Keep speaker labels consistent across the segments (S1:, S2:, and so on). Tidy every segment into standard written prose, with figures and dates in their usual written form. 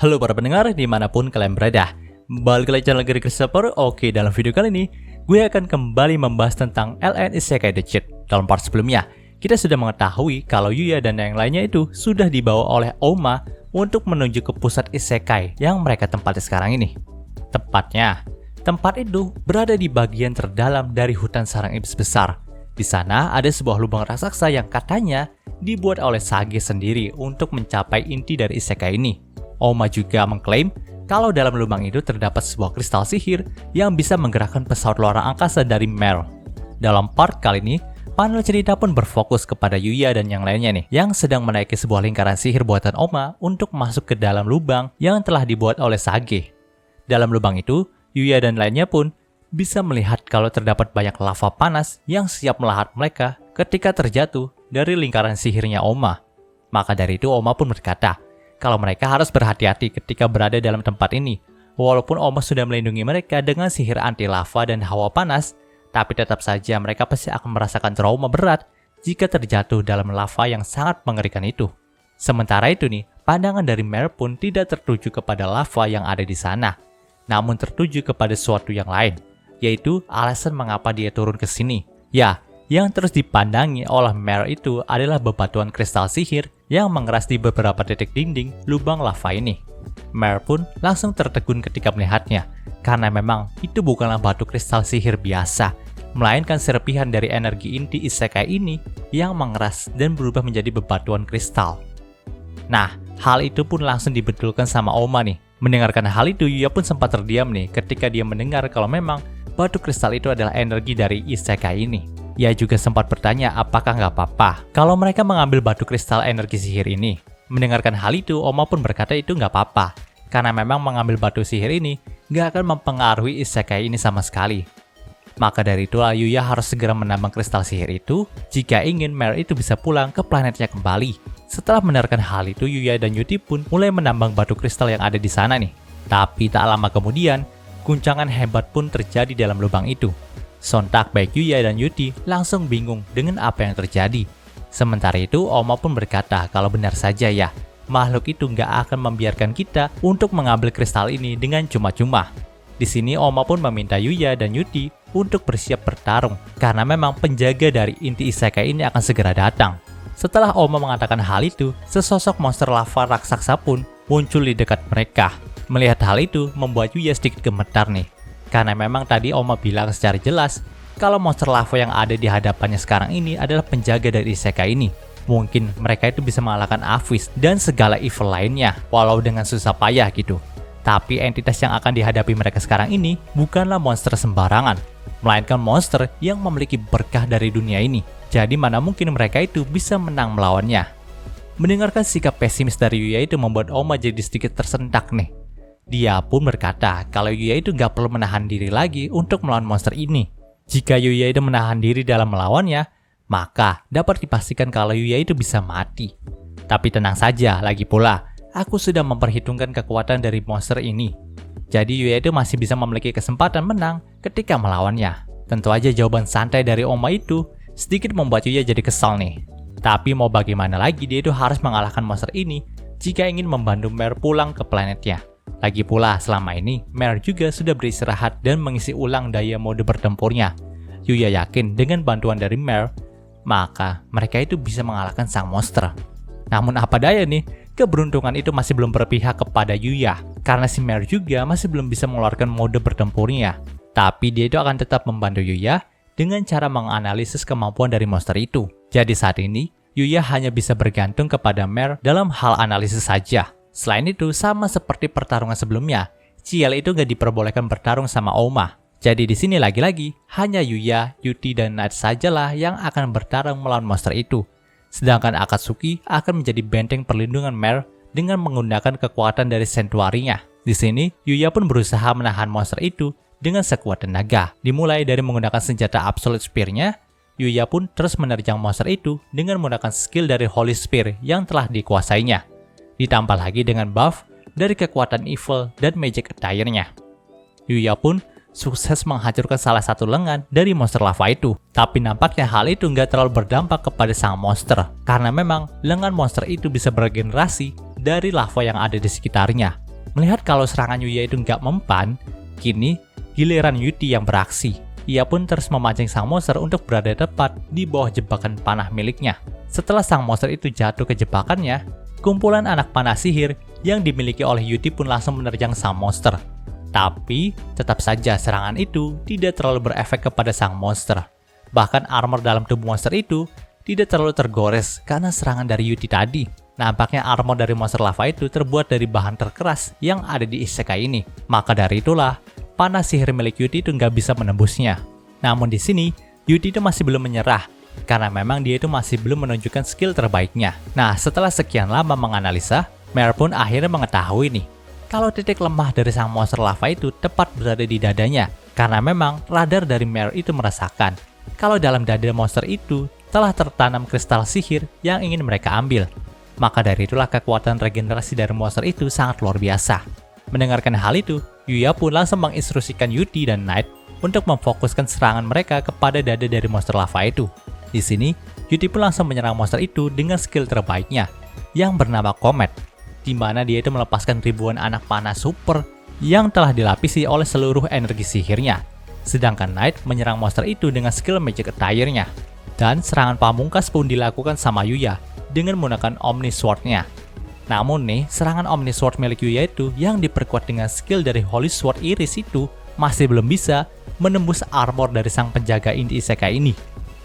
S1: Halo para pendengar dimanapun kalian berada. Balik lagi channel Gary Christopher. Oke, dalam video kali ini gue akan kembali membahas tentang LN Isekai The Cheat. Dalam part sebelumnya, kita sudah mengetahui kalau Yuya dan yang lainnya itu sudah dibawa oleh Oma untuk menuju ke pusat Isekai yang mereka tempati sekarang ini. Tepatnya, tempat itu berada di bagian terdalam dari hutan sarang iblis besar. Di sana ada sebuah lubang raksasa yang katanya dibuat oleh Sage sendiri untuk mencapai inti dari Isekai ini. Oma juga mengklaim kalau dalam lubang itu terdapat sebuah kristal sihir yang bisa menggerakkan pesawat luar angkasa dari Mare. Dalam part kali ini, panel cerita pun berfokus kepada Yuya dan yang lainnya nih, yang sedang menaiki sebuah lingkaran sihir buatan Oma untuk masuk ke dalam lubang yang telah dibuat oleh Sage. Dalam lubang itu, Yuya dan lainnya pun bisa melihat kalau terdapat banyak lava panas yang siap melahat mereka ketika terjatuh dari lingkaran sihirnya Oma. Maka dari itu Oma pun berkata, kalau mereka harus berhati-hati ketika berada dalam tempat ini. Walaupun Oma sudah melindungi mereka dengan sihir anti lava dan hawa panas, tapi tetap saja mereka pasti akan merasakan trauma berat jika terjatuh dalam lava yang sangat mengerikan itu. Sementara itu nih, pandangan dari Mare pun tidak tertuju kepada lava yang ada di sana, namun tertuju kepada sesuatu yang lain, yaitu alasan mengapa dia turun ke sini. Ya, yang terus dipandangi oleh Mare itu adalah bebatuan kristal sihir yang mengeras di beberapa titik dinding lubang lava ini. Mare pun langsung tertegun ketika melihatnya, karena memang itu bukanlah batu kristal sihir biasa, melainkan serpihan dari energi inti Isekai ini yang mengeras dan berubah menjadi bebatuan kristal. Nah, hal itu pun langsung dibetulkan sama Oma nih. Mendengarkan hal itu, Yuya pun sempat terdiam nih ketika dia mendengar kalau memang batu kristal itu adalah energi dari Isekai ini. Ia juga sempat bertanya apakah nggak apa-apa kalau mereka mengambil batu kristal energi sihir ini. Mendengarkan hal itu, Oma pun berkata itu nggak apa-apa, karena memang mengambil batu sihir ini nggak akan mempengaruhi Isekai ini sama sekali. Maka dari itulah Yuya harus segera menambang kristal sihir itu jika ingin Mare itu bisa pulang ke planetnya kembali. Setelah mendengarkan hal itu, Yuya dan Yuti pun mulai menambang batu kristal yang ada di sana nih. Tapi tak lama kemudian, guncangan hebat pun terjadi dalam lubang itu. Sontak baik Yuya dan Yuti langsung bingung dengan apa yang terjadi. Sementara itu Oma pun berkata kalau benar saja ya, makhluk itu nggak akan membiarkan kita untuk mengambil kristal ini dengan cuma-cuma. Di sini Oma pun meminta Yuya dan Yuti untuk bersiap bertarung, karena memang penjaga dari inti Isekai ini akan segera datang. Setelah Oma mengatakan hal itu, sesosok monster lava raksasa pun muncul di dekat mereka. Melihat hal itu membuat Yuya sedikit gemetar nih, karena memang tadi Oma bilang secara jelas kalau monster lava yang ada di hadapannya sekarang ini adalah penjaga dari Isekai ini. Mungkin mereka itu bisa mengalahkan Aphis dan segala evil lainnya, walau dengan susah payah gitu. Tapi entitas yang akan dihadapi mereka sekarang ini bukanlah monster sembarangan, melainkan monster yang memiliki berkah dari dunia ini. Jadi mana mungkin mereka itu bisa menang melawannya. Mendengarkan sikap pesimis dari Yuya itu membuat Oma jadi sedikit tersentak nih. Dia pun berkata kalau Yuya itu nggak perlu menahan diri lagi untuk melawan monster ini. Jika Yuya itu menahan diri dalam melawannya, maka dapat dipastikan kalau Yuya itu bisa mati. Tapi tenang saja, lagi pula, aku sudah memperhitungkan kekuatan dari monster ini. Jadi Yuya itu masih bisa memiliki kesempatan menang ketika melawannya. Tentu aja jawaban santai dari Oma itu sedikit membuat Yuya jadi kesal nih. Tapi mau bagaimana lagi, dia itu harus mengalahkan monster ini jika ingin membantu Mare pulang ke planetnya. Lagi pula, selama ini, Mare juga sudah beristirahat dan mengisi ulang daya mode bertempurnya. Yuya yakin dengan bantuan dari Mare, maka mereka itu bisa mengalahkan sang monster. Namun apa daya nih, keberuntungan itu masih belum berpihak kepada Yuya, karena si Mare juga masih belum bisa mengeluarkan mode bertempurnya. Tapi dia itu akan tetap membantu Yuya dengan cara menganalisis kemampuan dari monster itu. Jadi saat ini, Yuya hanya bisa bergantung kepada Mare dalam hal analisis saja. Selain itu, sama seperti pertarungan sebelumnya, Ciel itu nggak diperbolehkan bertarung sama Oma. Jadi di sini lagi-lagi, hanya Yuya, Yuti, dan Nath sajalah yang akan bertarung melawan monster itu. Sedangkan Akatsuki akan menjadi benteng perlindungan Mare dengan menggunakan kekuatan dari sentuarinya. Di sini, Yuya pun berusaha menahan monster itu dengan sekuat tenaga. Dimulai dari menggunakan senjata Absolute Spear-nya, Yuya pun terus menerjang monster itu dengan menggunakan skill dari Holy Spear yang telah dikuasainya. Ditambah lagi dengan buff dari kekuatan evil dan magic attire-nya. Yuya pun sukses menghancurkan salah satu lengan dari monster lava itu. Tapi nampaknya hal itu nggak terlalu berdampak kepada sang monster, karena memang lengan monster itu bisa beregenerasi dari lava yang ada di sekitarnya. Melihat kalau serangan Yuya itu nggak mempan, kini giliran Yuti yang beraksi. Ia pun terus memancing sang monster untuk berada tepat di bawah jebakan panah miliknya. Setelah sang monster itu jatuh ke jebakannya, kumpulan anak panah sihir yang dimiliki oleh Yuti pun langsung menerjang sang monster. Tapi, tetap saja serangan itu tidak terlalu berefek kepada sang monster. Bahkan armor dalam tubuh monster itu tidak terlalu tergores karena serangan dari Yuti tadi. Nampaknya armor dari monster lava itu terbuat dari bahan terkeras yang ada di isekai ini. Maka dari itulah, panah sihir milik Yuti itu nggak bisa menembusnya. Namun di sini, Yuti itu masih belum menyerah, karena memang dia itu masih belum menunjukkan skill terbaiknya. Nah, setelah sekian lama menganalisa, Mer pun akhirnya mengetahui nih, kalau titik lemah dari sang monster lava itu tepat berada di dadanya, karena memang radar dari Mer itu merasakan kalau dalam dada monster itu telah tertanam kristal sihir yang ingin mereka ambil. Maka dari itulah kekuatan regenerasi dari monster itu sangat luar biasa. Mendengarkan hal itu, Yuya pun langsung menginstruksikan Yuti dan Knight untuk memfokuskan serangan mereka kepada dada dari monster lava itu. Di sini, Yuti pun langsung menyerang monster itu dengan skill terbaiknya, yang bernama Comet, di mana dia itu melepaskan ribuan anak panah super yang telah dilapisi oleh seluruh energi sihirnya. Sedangkan Knight menyerang monster itu dengan skill Magic Attire-nya. Dan serangan pamungkas pun dilakukan sama Yuya dengan menggunakan Omni Sword-nya. Namun nih, serangan Omni Sword milik Yuya itu yang diperkuat dengan skill dari Holy Sword Iris itu masih belum bisa menembus armor dari sang penjaga inti isekai ini.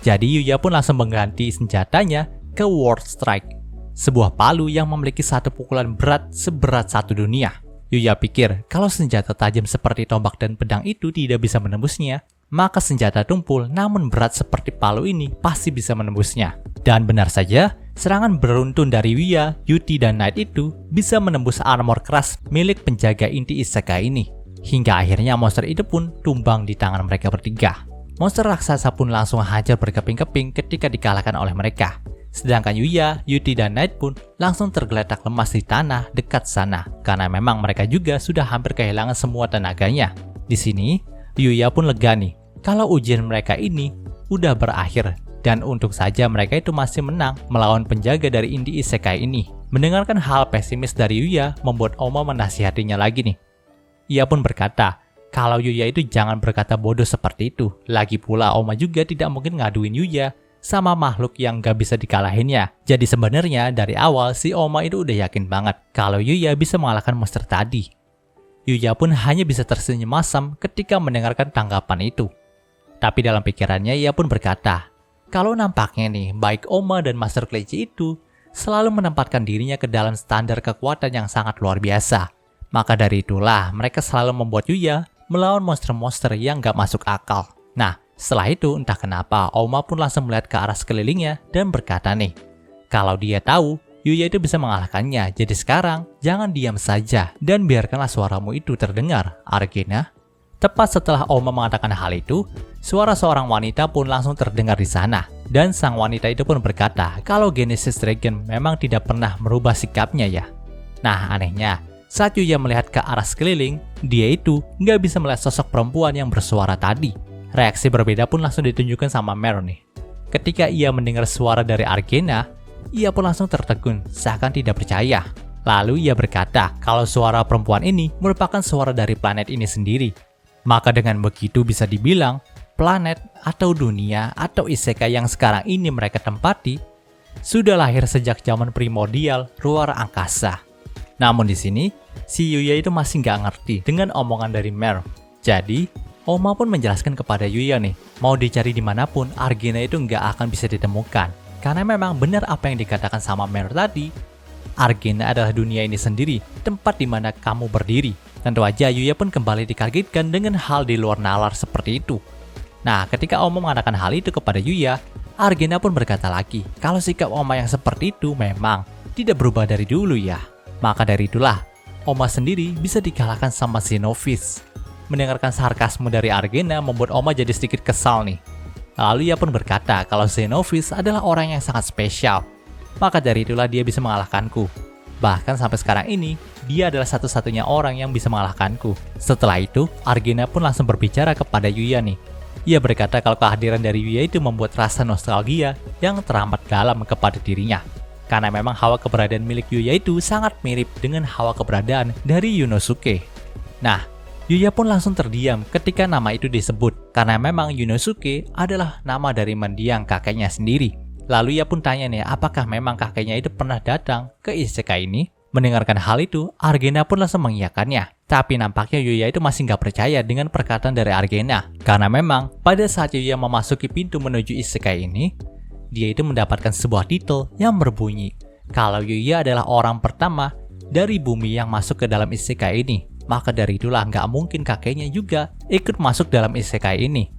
S1: Jadi Yuya pun langsung mengganti senjatanya ke World Strike, sebuah palu yang memiliki satu pukulan berat seberat satu dunia. Yuya pikir kalau senjata tajam seperti tombak dan pedang itu tidak bisa menembusnya, maka senjata tumpul namun berat seperti palu ini pasti bisa menembusnya. Dan benar saja, serangan beruntun dari Yuya, Yuti, dan Knight itu bisa menembus armor keras milik penjaga inti isekai ini. Hingga akhirnya monster itu pun tumbang di tangan mereka bertiga. Monster raksasa pun langsung hancur berkeping-keping ketika dikalahkan oleh mereka. Sedangkan Yuya, Yuti, dan Knight pun langsung tergeletak lemas di tanah dekat sana, karena memang mereka juga sudah hampir kehilangan semua tenaganya. Di sini, Yuya pun lega nih, kalau ujian mereka ini udah berakhir, dan untung saja mereka itu masih menang melawan penjaga dari inti isekai ini. Mendengarkan hal pesimis dari Yuya membuat Oma menasihatinya lagi nih. Ia pun berkata, kalau Yuya itu jangan berkata bodoh seperti itu. Lagi pula Oma juga tidak mungkin ngaduin Yuya sama makhluk yang gak bisa dikalahinnya. Jadi sebenarnya dari awal si Oma itu udah yakin banget kalau Yuya bisa mengalahkan monster tadi. Yuya pun hanya bisa tersenyum masam ketika mendengarkan tanggapan itu. Tapi dalam pikirannya ia pun berkata, kalau nampaknya nih baik Oma dan Master Kleci itu selalu menempatkan dirinya ke dalam standar kekuatan yang sangat luar biasa. Maka dari itulah mereka selalu membuat Yuya melawan monster-monster yang gak masuk akal. Nah, setelah itu entah kenapa Oma pun langsung melihat ke arah sekelilingnya dan berkata nih, kalau dia tahu Yuya itu bisa mengalahkannya, jadi sekarang jangan diam saja dan biarkanlah suaramu itu terdengar, Argena. Tepat setelah Oma mengatakan hal itu, suara seorang wanita pun langsung terdengar di sana. Dan sang wanita itu pun berkata kalau Genesis Dragon memang tidak pernah merubah sikapnya ya. Nah anehnya, saat Yuya melihat ke arah sekeliling, dia itu nggak bisa melihat sosok perempuan yang bersuara tadi. Reaksi berbeda pun langsung ditunjukkan sama Mer nih. Ketika ia mendengar suara dari Argena, ia pun langsung tertegun, seakan tidak percaya. Lalu ia berkata kalau suara perempuan ini merupakan suara dari planet ini sendiri. Maka dengan begitu bisa dibilang, planet atau dunia atau isekai yang sekarang ini mereka tempati sudah lahir sejak zaman primordial luar angkasa. Namun di sini, si Yuya itu masih nggak ngerti dengan omongan dari Mer. Jadi, Oma pun menjelaskan kepada Yuya nih, mau dicari dimanapun, Argena itu nggak akan bisa ditemukan. Karena memang benar apa yang dikatakan sama Mer tadi, Argena adalah dunia ini sendiri, tempat di mana kamu berdiri. Tentu aja Yuya pun kembali dikagetkan dengan hal di luar nalar seperti itu. Nah, ketika Oma mengatakan hal itu kepada Yuya, Argena pun berkata lagi, kalau sikap Oma yang seperti itu memang tidak berubah dari dulu ya. Maka dari itulah, Oma sendiri bisa dikalahkan sama Xenophis. Mendengarkan sarkasme dari Argena membuat Oma jadi sedikit kesal nih. Lalu ia pun berkata kalau Xenophis adalah orang yang sangat spesial. Maka dari itulah dia bisa mengalahkanku. Bahkan sampai sekarang ini, dia adalah satu-satunya orang yang bisa mengalahkanku. Setelah itu, Argena pun langsung berbicara kepada Yuya nih. Ia berkata kalau kehadiran dari Yuya itu membuat rasa nostalgia yang teramat dalam kepada dirinya. karena memang hawa keberadaan milik Yuya itu sangat mirip dengan hawa keberadaan dari Yunosuke. Nah, Yuya pun langsung terdiam ketika nama itu disebut, karena memang Yunosuke adalah nama dari mendiang kakeknya sendiri. Lalu ia pun tanya nih, apakah memang kakeknya itu pernah datang ke isekai ini? Mendengarkan hal itu, Argena pun langsung mengiyakannya. Tapi nampaknya Yuya itu masih nggak percaya dengan perkataan dari Argena. Karena memang pada saat Yuya memasuki pintu menuju isekai ini, dia itu mendapatkan sebuah titel yang berbunyi kalau Yuya adalah orang pertama dari bumi yang masuk ke dalam isekai ini. Maka dari itulah nggak mungkin kakeknya juga ikut masuk dalam isekai ini.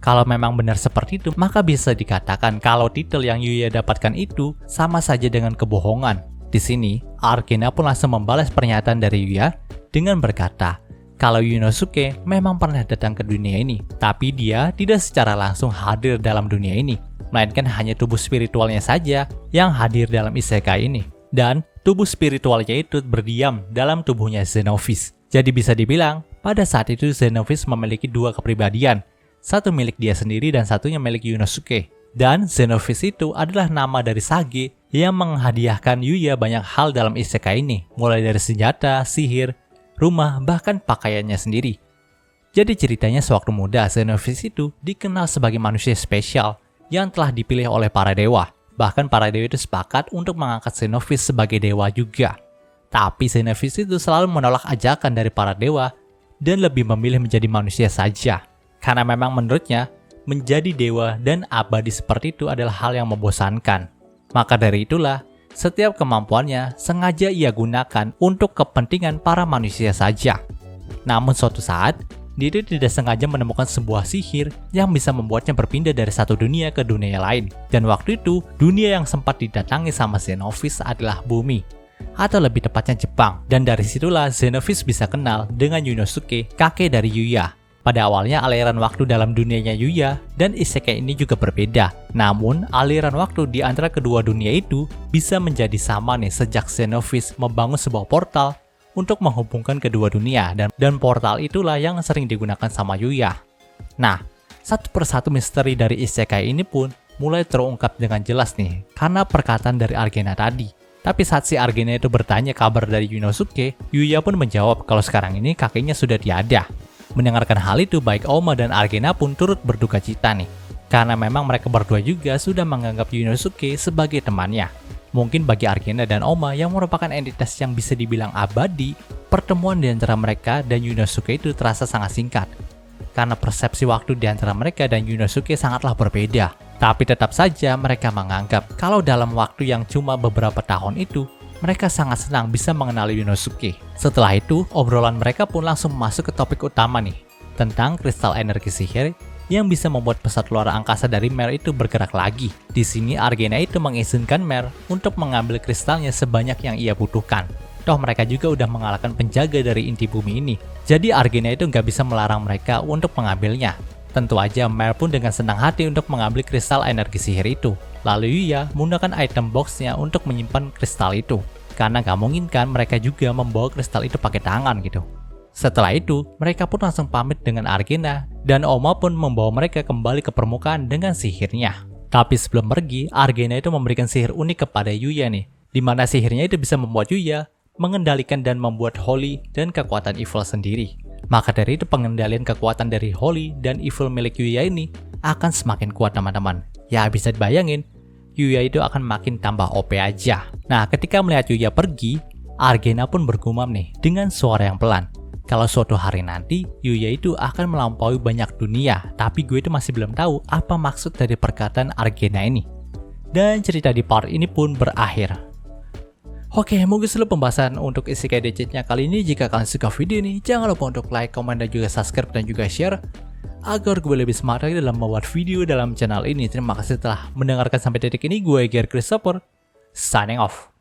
S1: Kalau memang benar seperti itu, maka bisa dikatakan kalau titel yang Yuya dapatkan itu sama saja dengan kebohongan. Di sini, Argena pun langsung membalas pernyataan dari Yuya dengan berkata, kalau Yunosuke memang pernah datang ke dunia ini, tapi dia tidak secara langsung hadir dalam dunia ini, melainkan hanya tubuh spiritualnya saja yang hadir dalam isekai ini. Dan tubuh spiritualnya itu berdiam dalam tubuhnya Xenophis. Jadi bisa dibilang, pada saat itu Xenophis memiliki dua kepribadian, satu milik dia sendiri dan satunya milik Yunosuke. Dan Xenophis itu adalah nama dari Sage yang menghadiahkan Yuya banyak hal dalam isekai ini, mulai dari senjata, sihir, rumah, bahkan pakaiannya sendiri. Jadi ceritanya sewaktu muda, Xenophis itu dikenal sebagai manusia spesial yang telah dipilih oleh para dewa. Bahkan para dewa itu sepakat untuk mengangkat Xenophis sebagai dewa juga. Tapi Xenophis itu selalu menolak ajakan dari para dewa dan lebih memilih menjadi manusia saja. Karena memang menurutnya, menjadi dewa dan abadi seperti itu adalah hal yang membosankan. Maka dari itulah, setiap kemampuannya sengaja ia gunakan untuk kepentingan para manusia saja. Namun suatu saat, dia tidak sengaja menemukan sebuah sihir yang bisa membuatnya berpindah dari satu dunia ke dunia lain. Dan waktu itu, dunia yang sempat didatangi sama Xenophis adalah bumi, atau lebih tepatnya Jepang. Dan dari situlah Xenophis bisa kenal dengan Yunosuke, kakek dari Yuya. Pada awalnya aliran waktu dalam dunianya Yuya dan isekai ini juga berbeda. Namun aliran waktu di antara kedua dunia itu bisa menjadi sama nih sejak Xenophis membangun sebuah portal untuk menghubungkan kedua dunia, dan portal itulah yang sering digunakan sama Yuya. Nah, satu persatu misteri dari isekai ini pun mulai terungkap dengan jelas nih karena perkataan dari Argena tadi. Tapi saat si Argena itu bertanya kabar dari Yunosuke, Yuya pun menjawab kalau sekarang ini kakeknya sudah tiada. Mendengarkan hal itu, baik Oma dan Argena pun turut berduka cita nih. Karena memang mereka berdua juga sudah menganggap Yunosuke sebagai temannya. Mungkin bagi Argena dan Oma yang merupakan entitas yang bisa dibilang abadi, pertemuan di antara mereka dan Yunosuke itu terasa sangat singkat. Karena persepsi waktu di antara mereka dan Yunosuke sangatlah berbeda. Tapi tetap saja mereka menganggap kalau dalam waktu yang cuma beberapa tahun itu, mereka sangat senang bisa mengenali Yunosuke. Setelah itu, obrolan mereka pun langsung masuk ke topik utama nih, tentang kristal energi sihir yang bisa membuat pesawat luar angkasa dari Mer itu bergerak lagi. Di sini Argena itu mengizinkan Mer untuk mengambil kristalnya sebanyak yang ia butuhkan. Toh mereka juga udah mengalahkan penjaga dari inti bumi ini. Jadi Argena itu nggak bisa melarang mereka untuk mengambilnya. Tentu aja Mer pun dengan senang hati untuk mengambil kristal energi sihir itu. Lalu Yuya menggunakan item boxnya untuk menyimpan kristal itu. Karena gak mungkin kan mereka juga membawa kristal itu pakai tangan gitu. Setelah itu, mereka pun langsung pamit dengan Argena, dan Oma pun membawa mereka kembali ke permukaan dengan sihirnya. Tapi sebelum pergi, Argena itu memberikan sihir unik kepada Yuya nih, di mana sihirnya itu bisa membuat Yuya mengendalikan dan membuat Holy dan kekuatan evil sendiri. Maka dari itu pengendalian kekuatan dari Holy dan evil milik Yuya ini akan semakin kuat teman-teman. Ya bisa dibayangin, Yuya itu akan makin tambah OP aja. Nah, ketika melihat Yuya pergi, Argena pun bergumam nih dengan suara yang pelan. Kalau suatu hari nanti, Yuya itu akan melampaui banyak dunia, tapi gue itu masih belum tahu apa maksud dari perkataan Argena ini. Dan cerita di part ini pun berakhir. Oke, mungkin seluruh pembahasan untuk isekai Digit-nya kali ini. Jika kalian suka video ini, jangan lupa untuk like, komen, dan juga subscribe dan juga share agar gue lebih semangat lagi dalam membuat video dalam channel ini. Terima kasih telah mendengarkan sampai detik ini. Gue Gear Christopher, signing off.